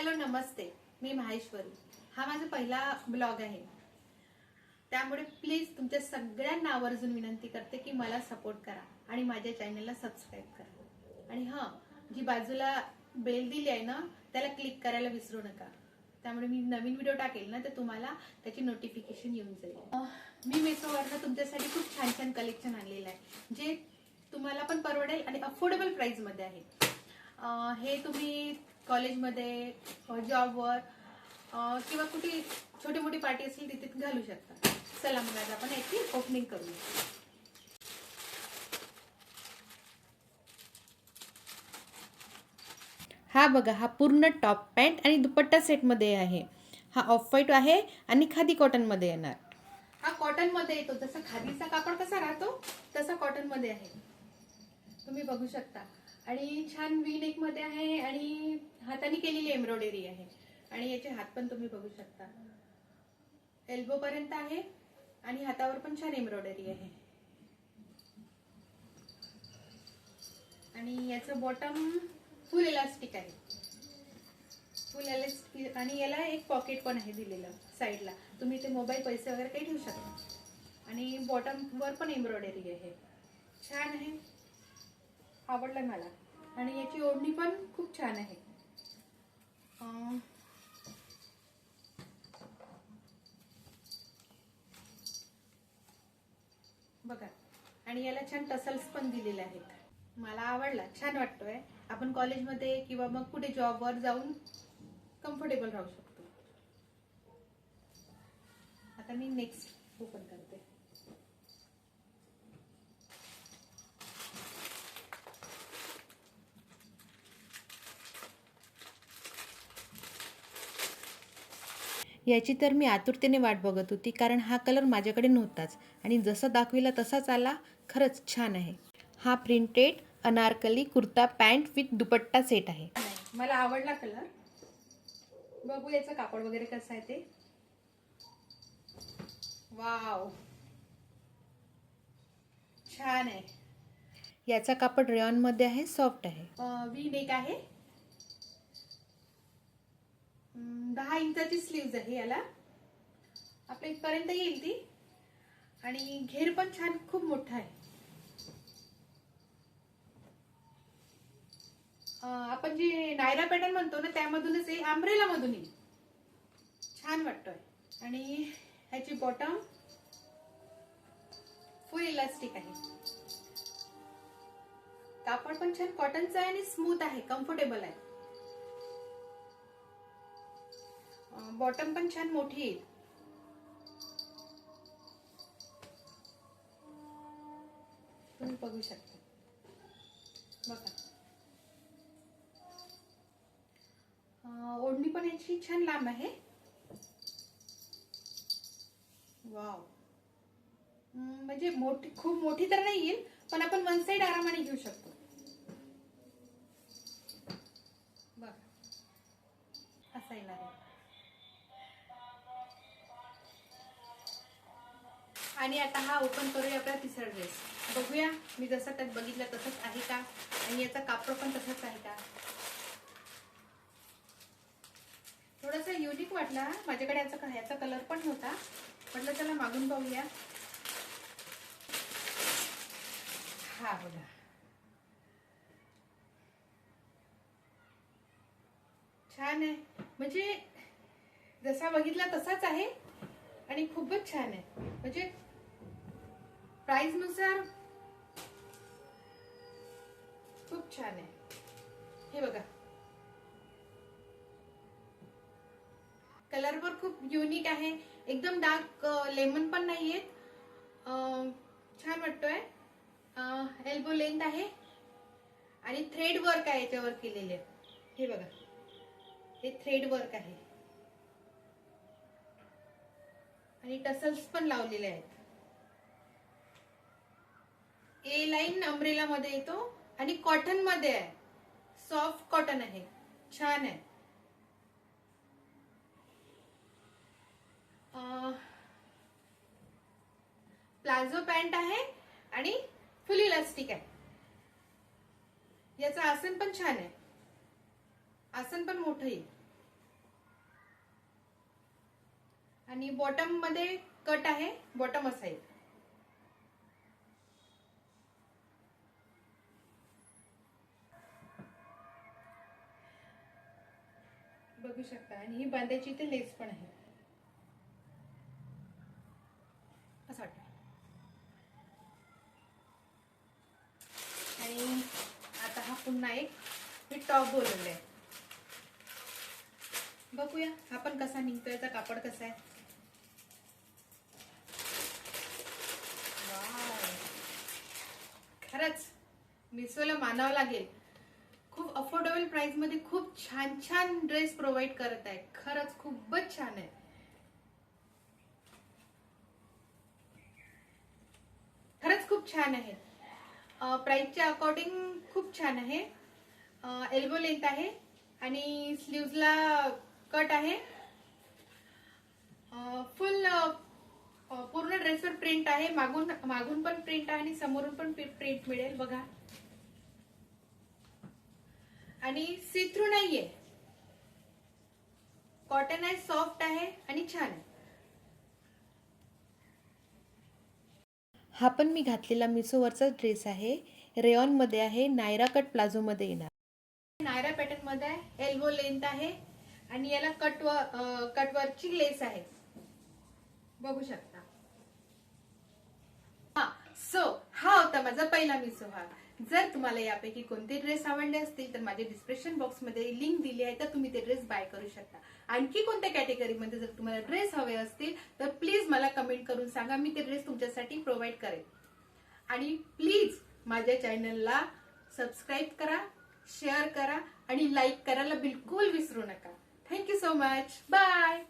Hello नमस्ते, मी माहेश्वरी. हा माझा पहिला ब्लॉग आहे. त्यामुळे प्लीज तुमच्या सगळ्यांना आवर्जून विनंती करते की मला सपोर्ट करा आणि माझ्या चॅनलला सबस्क्राईब करा. आणि जी बाजूला बेल दिली आहे ना, त्याला क्लिक करायला विसरू नका. त्यामुळे मी नवीन व्हिडिओ टाकेल ना, तर तुम्हाला त्याची नोटिफिकेशन येऊन जाईल. मी मेसोवरनं तुमच्यासाठी खूप छान छान कलेक्शन आणलेलं आहे, जे तुम्हाला पण परवडेल आणि अफोर्डेबल प्राइस मध्ये आहे. हे तुम्ही कॉलेजमध्ये, जॉबवर किंवा कुठे छोटी मोठी पार्टी असेल तिथे घालू शकता. चला मग आज आपण याची ओपनिंग करूया. हा बघा, हा पूर्ण टॉप पॅन्ट आणि दुपट्टा सेट मध्ये आहे. हा ऑफ व्हाईट आहे आणि खादी कॉटन मध्ये येणार. हा कॉटन मध्ये येतो, जसा खादीचा कापड कसा राहतो तसा कॉटन मध्ये आहे, तुम्ही बघू शकता. आणि छान वी नेक मध्ये आहे आणि हाताने केलेली एम्ब्रॉयडरी आहे. आणि याचे हात पण तुम्ही बघू शकता, एल्बो पर्यंत आहे आणि हातावर पण छान एम्ब्रॉयडरी आहे. आणि याचं बॉटम फुल इलास्टिक आहे, फुल इलास्टिक. आणि याला एक पॉकेट पण आहे दिलेलं साईडला, तुम्ही ते मोबाईल पैसे वगैरे काही ठेवू शकता. आणि बॉटम वर पण एम्ब्रॉयडरी आहे, छान आहे, आवडलं मला. आणि याची ओढणी पण खूप छान आहे. बघा, आणि याला छान टसल्स पण दिलेले आहेत. मला आवडला, छान वाटतोय. आपण कॉलेजमध्ये किंवा मग कुठे जॉबवर जाऊन कम्फर्टेबल राहू शकतो. आता मी नेक्स्ट ओपन करते. याची तर मी आतुरतेने वाट बघत होती, कारण हा कलर माझ्याकडे नव्हताच आणि जसा दाखविला तसाच आला. खरंच छान आहे. हा printed Anarkali kurta pant with dupatta set आहे. मला आवडला कलर. बघू याचं कापड वगैरे कसं आहे ते. वाव, छान आहे. याचा कापड रेयॉन मध्ये आहे, सॉफ्ट आहे. वी नेक आहे, 10 इंचाची स्लीव्ज आहे याला, आपल्या इथपर्यंत येईल ती. आणि घेर पण छान, खूप मोठा आहे. आपण जे नायरा पॅटर्न म्हणतो ना, त्यामधूनच येईल, अम्ब्रेला मधून येईल. छान वाटतोय. आणि ह्याची बॉटम फुल इलास्टिक आहे. कापड पण छान कॉटनचं आहे आणि स्मूथ आहे, कम्फर्टेबल आहे. बॉटम पण छान मोठी येईल. तुम्ही बघू शकता. बघा, ओढणी पण याची छान लांब आहे. वाव, म्हणजे मोठी, खूप मोठी तर नाही येईल, पण आपण वन साइड आरामाने घेऊ शकतो. बघा, असा येणार आहे. आणि आता हा ओपन करूया आपला तिसरा ड्रेस. बघूया मी जसं त्यात बघितलं तसंच आहे का, आणि याचा कापड पण तसंच आहे का. थोडासा युनिक वाटला माझ्याकडे. याचा कलर पण नव्हता, म्हटलं चला मागून पाहूया. हा बघा, छान आहे, म्हणजे जसा बघितला तसाच आहे आणि खूपच छान आहे. म्हणजे प्राइस नुसार खूप छान आहे. हे बघा, कलर पण खूप युनिक आहे, एकदम डार्क लेमन पण नाहीये. छान वाटतोय. एल्बो लेंथ आहे आणि थ्रेड वर्क आहे याच्यावर केलेले. हे बघा, हे थ्रेड वर्क आहे आणि टसल्स पण लावलेले आहेत. ए लाईन अम्ब्रेला मध्ये येतो आणि कॉटन मध्ये आहे, सॉफ्ट कॉटन आहे, छान आहे. प्लाझो पॅन्ट आहे आणि फुल इलास्टिक आहे. याचं आसन पण छान आहे, आसन पण मोठं आहे. आणि बॉटम मध्ये कट आहे, बॉटम असा आहे. बघू शकता. आणि ही बांधायची इथे लेस पण आहे असं वाटतं. आणि आता हा पुन्हा एक मी टॉप बोलवलाय. बघूया हा पण कसा निघतोय, याचा कापड कसा आहे. खरंच मिशोला मानावं लागेल, खूप अफोर्डेबल प्राइस मध्ये खूप छान छान ड्रेस प्रोव्हाइड करत आहे. खरंच खूपच छान आहे. खरंच खूप छान आहे. प्राइसच्या अकॉर्डिंग खूप छान आहे. एल्बो लेंथ आहे आणि स्लीव्हजला कट आहे. फुल पूर्ण ड्रेसवर प्रिंट आहे. मागून पण प्रिंट आहे आणि समोरून पण प्रिंट मिळेल बघा. आणि सी थ्रू नाहीये, कॉटन आहे, सॉफ्ट आहे आणि छान आहे. हा पण मी घातलेला मिशोवरचा ड्रेस आहे. रेऑन मध्ये आहे, नायरा कट प्लाझो मध्ये येणार. नायरा पॅटर्न मध्ये आहे, एल्बो लेंथ आहे आणि याला कटवरची लेस आहे, बघू शकता. हा होता माझा पहिला मिशो भाग. जर तुम्हाला यापैकी कोणते ड्रेस आवडले असतील तर माझ्या डिस्क्रिप्शन बॉक्स मध्ये लिंक दिली आहे, तर तुम्ही ते ड्रेस बाय करू शकता. आणखी कोणत्या कॅटेगरीमध्ये जर तुम्हाला ड्रेस हवे असतील तर प्लीज मला कमेंट करून सांगा, मी ते ड्रेस तुमच्यासाठी प्रोव्हाइड करेन. आणि प्लीज माझ्या चॅनलला सबस्क्राईब करा, शेअर करा आणि लाईक करायला बिलकुल विसरू नका. Thank you so much. बाय.